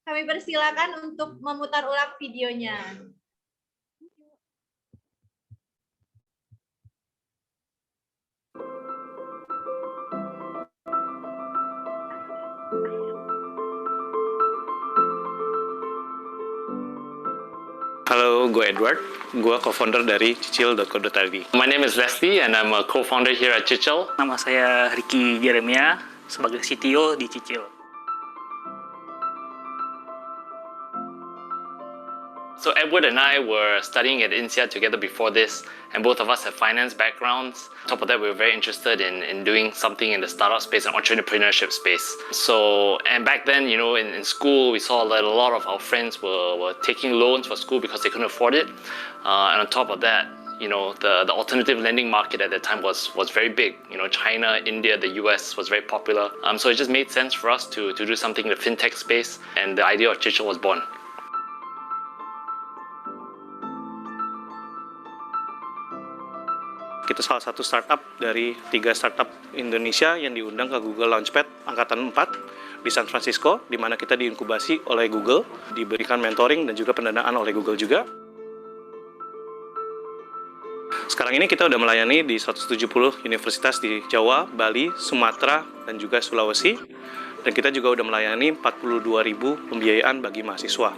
kami persilakan untuk memutar ulang videonya. Halo, gue Edward. Gue co-founder dari Cicil.co.id. My name is Leslie and I'm a co-founder here at Cicil. Nama saya Ricky Jeremia sebagai CTO di Cicil. So Edward and I were studying at INSEAD together before this, and both of us have finance backgrounds. On top of that, we were very interested in doing something in the startup space and entrepreneurship space. So, and back then, you know, in school, we saw that a lot of our friends were taking loans for school because they couldn't afford it. And on top of that, you know, the alternative lending market at that time was very big. You know, China, India, the US was very popular. So it just made sense for us to do something in the fintech space, and the idea of Cicil was born. Kita salah satu startup dari 3 startup Indonesia yang diundang ke Google Launchpad Angkatan 4 di San Francisco, di mana kita diinkubasi oleh Google, diberikan mentoring dan juga pendanaan oleh Google juga. Sekarang ini kita udah melayani di 170 universitas di Jawa, Bali, Sumatera, dan juga Sulawesi. Dan kita juga udah melayani 42.000 pembiayaan bagi mahasiswa.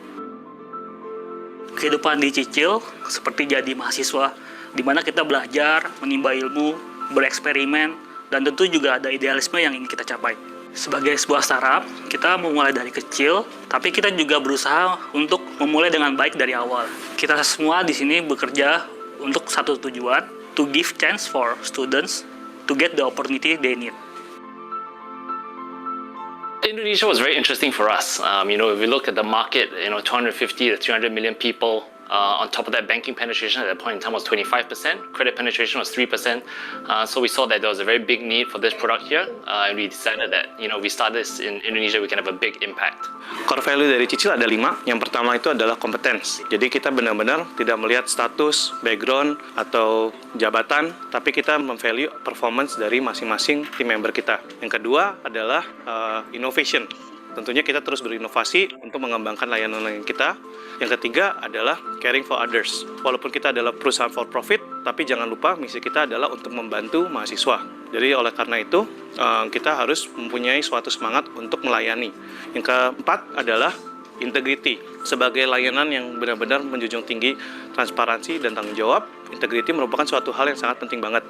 Kehidupan di Cicil seperti jadi mahasiswa, di mana kita belajar, menimba ilmu, bereksperimen, dan tentu juga ada idealisme yang ingin kita capai. Sebagai sebuah startup, kita memulai dari kecil, tapi kita juga berusaha untuk memulai dengan baik dari awal. Kita semua di sini bekerja untuk satu tujuan, to give chance for students to get the opportunity they need. Indonesia was very interesting for us. You know, if we look at the market, you know, 250 to 300 million people. On top of that, banking penetration at that point in time was 25%. Credit penetration was 3%. So we saw that there was a very big need for this product here, and we decided that, you know, we start this in Indonesia, we can have a big impact. Core value dari Cicil ada 5. Yang pertama itu adalah kompetens. Jadi kita benar-benar tidak melihat status, background, atau jabatan, tapi kita memvalue performance dari masing-masing tim member kita. Yang kedua adalah innovation. Tentunya kita terus berinovasi untuk mengembangkan layanan kita. Yang ketiga adalah caring for others. Walaupun kita adalah perusahaan for profit, tapi jangan lupa misi kita adalah untuk membantu mahasiswa. Jadi oleh karena itu, kita harus mempunyai suatu semangat untuk melayani. Yang keempat adalah integrity. Sebagai layanan yang benar-benar menjunjung tinggi transparansi dan tanggung jawab, integrity merupakan suatu hal yang sangat penting banget.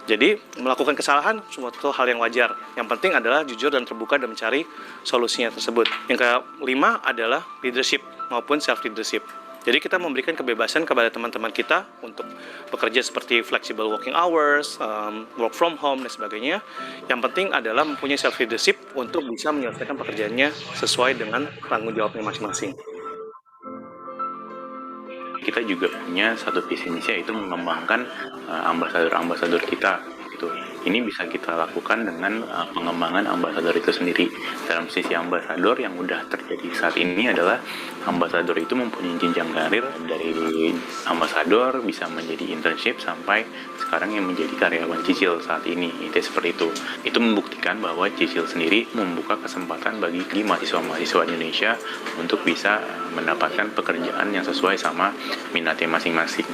Jadi, melakukan kesalahan suatu hal yang wajar. Yang penting adalah jujur dan terbuka dan mencari solusinya tersebut. Yang kelima adalah leadership maupun self-leadership. Jadi kita memberikan kebebasan kepada teman-teman kita untuk bekerja seperti flexible working hours, work from home, dan sebagainya. Yang penting adalah mempunyai self-leadership untuk bisa menyelesaikan pekerjaannya sesuai dengan tanggung jawabnya masing-masing. Kita juga punya satu visi misi, yaitu mengembangkan ambasador-ambasador kita gitu. Ini bisa kita lakukan dengan pengembangan ambasador itu sendiri. Dalam sisi ambasador yang udah terjadi saat ini adalah ambasador itu mempunyai jenjang karir dari ambasador bisa menjadi internship sampai sekarang yang menjadi karyawan Cicil saat ini. Itu seperti itu. Itu membuktikan bahwa Cicil sendiri membuka kesempatan bagi mahasiswa-mahasiswa Indonesia untuk bisa mendapatkan pekerjaan yang sesuai sama minatnya masing-masing.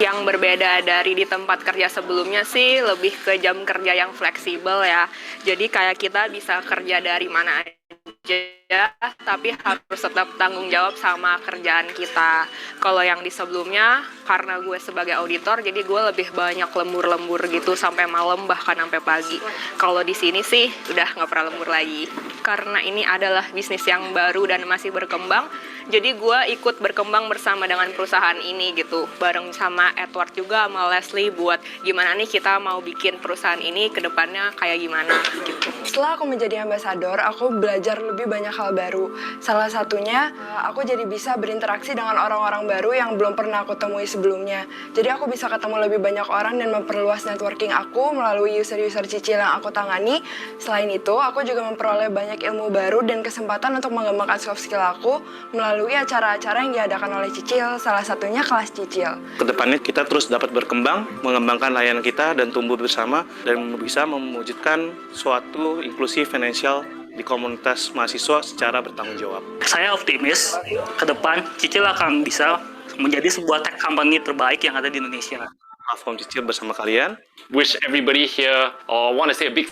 Yang berbeda dari di tempat kerja sebelumnya sih lebih ke jam kerja yang fleksibel ya. Jadi kayak kita bisa kerja dari mana aja, tapi harus tetap tanggung jawab sama kerjaan kita. Kalau yang di sebelumnya, karena gue sebagai auditor, jadi gue lebih banyak lembur-lembur gitu sampai malam bahkan sampai pagi. Kalau di sini sih udah nggak pernah lembur lagi. Karena ini adalah bisnis yang baru dan masih berkembang, jadi gue ikut berkembang bersama dengan perusahaan ini gitu, bareng sama Edward juga sama Leslie buat gimana nih kita mau bikin perusahaan ini ke depannya kayak gimana gitu. Setelah aku menjadi ambasador, aku belajar lebih banyak hal baru. Salah satunya, aku jadi bisa berinteraksi dengan orang-orang baru yang belum pernah aku temui sebelumnya. Jadi aku bisa ketemu lebih banyak orang dan memperluas networking aku melalui user-user Cicil yang aku tangani. Selain itu, aku juga memperoleh banyak ilmu baru dan kesempatan untuk mengembangkan soft skill aku melalui acara-acara yang diadakan oleh Cicil, salah satunya kelas Cicil. Kedepannya kita terus dapat berkembang, mengembangkan layanan kita dan tumbuh bersama dan bisa mewujudkan suatu inklusi finansial di komunitas mahasiswa secara bertanggung jawab. Saya optimis ke depan Cicil akan bisa menjadi sebuah tech company terbaik yang ada di Indonesia. Platform Cicil bersama kalian. Wish everybody here, or want to say a big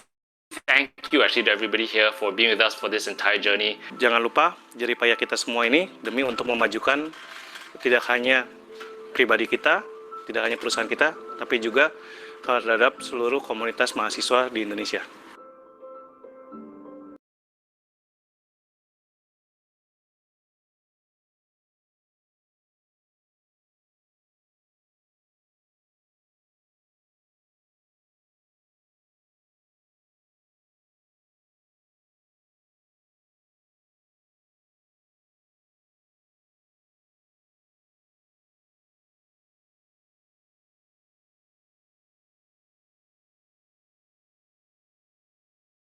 thank you actually to everybody here for being with us for this entire journey. Jangan lupa jerih payah kita semua ini demi untuk memajukan tidak hanya pribadi kita, tidak hanya perusahaan kita, tapi juga terhadap seluruh komunitas mahasiswa di Indonesia.